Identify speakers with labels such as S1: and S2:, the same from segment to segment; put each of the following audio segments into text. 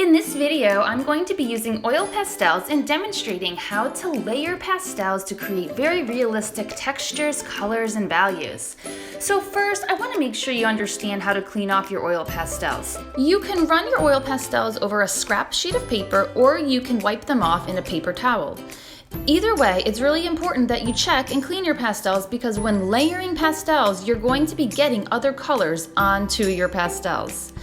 S1: In this video, I'm going to be using oil pastels and demonstrating how to layer pastels to create very realistic textures, colors, and values. So first, I want to make sure you understand how to clean off your oil pastels. You can run your oil pastels over a scrap sheet of paper, or you can wipe them off in a paper towel. Either way, it's really important that you check and clean your pastels because when layering pastels, you're going to be getting other colors onto your pastels.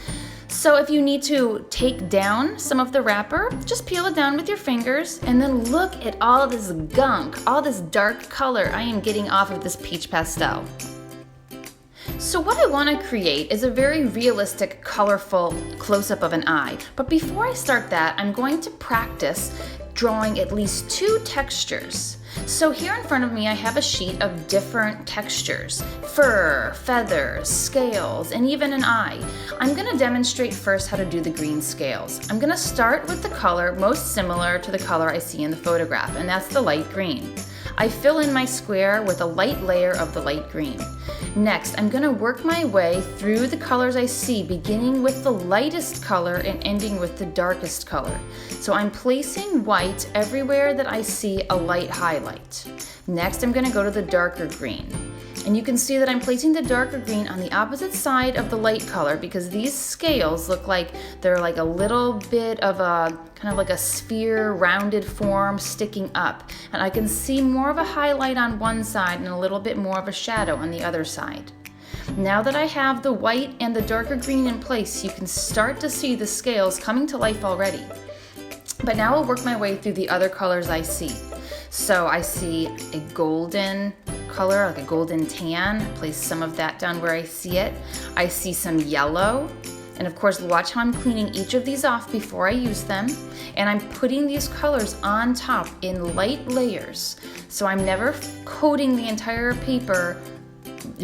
S1: So if you need to take down some of the wrapper, just peel it down with your fingers and then look at all this gunk, all this dark color I am getting off of this peach pastel. So what I want to create is a very realistic, colorful close-up of an eye. But before I start that, I'm going to practice drawing at least 2 textures. So here in front of me I have a sheet of different textures: fur, feathers, scales, and even an eye. I'm going to demonstrate first how to do the green scales. I'm going to start with the color most similar to the color I see in the photograph, and that's the light green. I fill in my square with a light layer of the light green. Next, I'm going to work my way through the colors I see, beginning with the lightest color and ending with the darkest color. So I'm placing white everywhere that I see a light highlight. Next, I'm going to go to the darker green. And you can see that I'm placing the darker green on the opposite side of the light color because these scales look like they're like a little bit of a kind of like a sphere rounded form sticking up. And I can see more of a highlight on one side and a little bit more of a shadow on the other side. Now that I have the white and the darker green in place, you can start to see the scales coming to life already. But now I'll work my way through the other colors I see. So I see a golden color, like a golden tan. Place some of that down where I see it. I see some yellow. And of course, watch how I'm cleaning each of these off before I use them. And I'm putting these colors on top in light layers. So I'm never coating the entire paper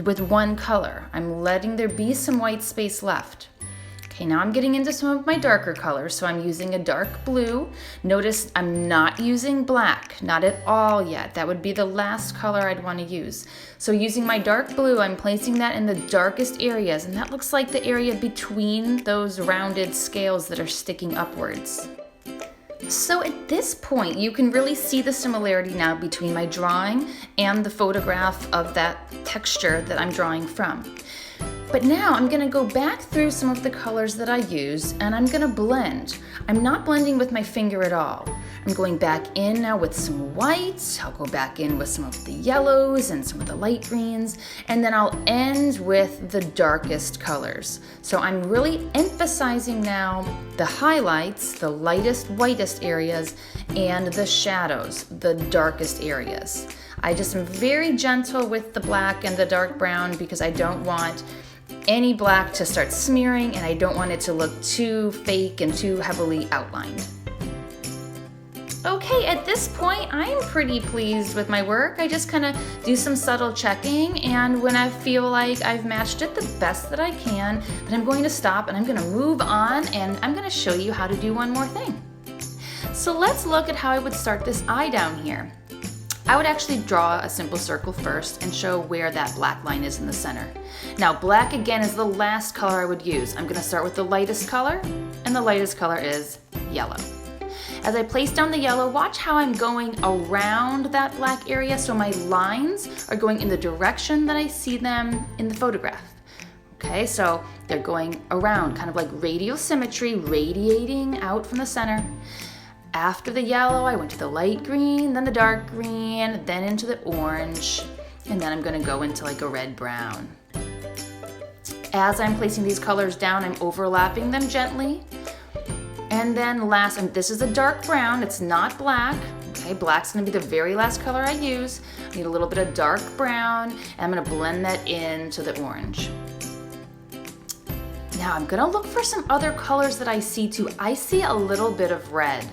S1: with one color. I'm letting there be some white space left. Okay, now I'm getting into some of my darker colors, so I'm using a dark blue. Notice I'm not using black, not at all yet. That would be the last color I'd want to use. So using my dark blue, I'm placing that in the darkest areas, and that looks like the area between those rounded scales that are sticking upwards. So at this point, you can really see the similarity now between my drawing and the photograph of that texture that I'm drawing from. But now I'm going to go back through some of the colors that I use and I'm going to blend. I'm not blending with my finger at all. I'm going back in now with some whites. I'll go back in with some of the yellows and some of the light greens, and then I'll end with the darkest colors. So I'm really emphasizing now the highlights, the lightest, whitest areas, and the shadows, the darkest areas. I just am very gentle with the black and the dark brown because I don't want any black to start smearing and I don't want it to look too fake and too heavily outlined. Okay, at this point, I'm pretty pleased with my work. I just kind of do some subtle checking, and when I feel like I've matched it the best that I can, then I'm going to stop and I'm going to move on and I'm going to show you how to do one more thing. So let's look at how I would start this eye down here. I would actually draw a simple circle first and show where that black line is in the center. Now, black again is the last color I would use. I'm going to start with the lightest color, and the lightest color is yellow. As I place down the yellow, watch how I'm going around that black area so my lines are going in the direction that I see them in the photograph. Okay, so they're going around, kind of like radial symmetry, radiating out from the center. After the yellow, I went to the light green, then the dark green, then into the orange, and then I'm going to go into like a red-brown. As I'm placing these colors down, I'm overlapping them gently. And then last, and this is a dark brown, it's not black. Okay, black's going to be the very last color I use. I need a little bit of dark brown, and I'm going to blend that into the orange. Now I'm going to look for some other colors that I see too. I see a little bit of red.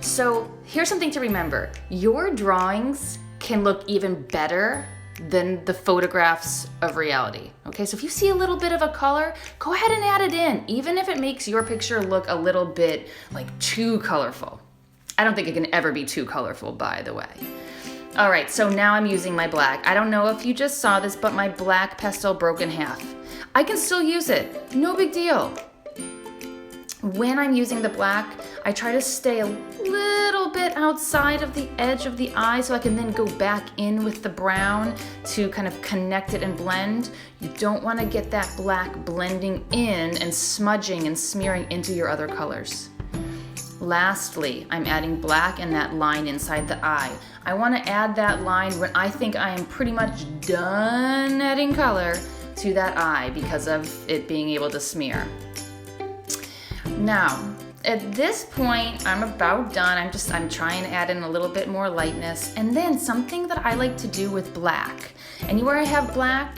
S1: So here's something to remember. Your drawings can look even better than the photographs of reality. Okay, so if you see a little bit of a color, go ahead and add it in, even if it makes your picture look a little bit like too colorful. I don't think it can ever be too colorful, by the way. All right, so now I'm using my black. I don't know if you just saw this, but my black pastel broke in half. I can still use it, no big deal. When I'm using the black, I try to stay a little bit outside of the edge of the eye so I can then go back in with the brown to kind of connect it and blend. You don't want to get that black blending in and smudging and smearing into your other colors. Lastly, I'm adding black in that line inside the eye. I want to add that line when I think I am pretty much done adding color to that eye because of it being able to smear. Now, at this point, I'm about done. I'm trying to add in a little bit more lightness. And then something that I like to do with black. Anywhere I have black,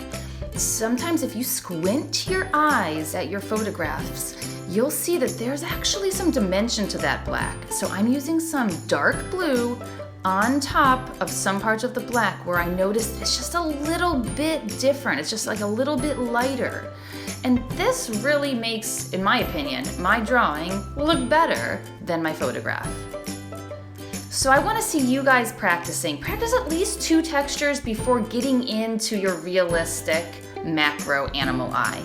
S1: sometimes if you squint your eyes at your photographs, you'll see that there's actually some dimension to that black. So I'm using some dark blue on top of some parts of the black where I noticed it's just a little bit different. It's just like a little bit lighter. And this really makes, in my opinion, my drawing look better than my photograph. So I want to see you guys practicing. Practice at least 2 textures before getting into your realistic macro animal eye.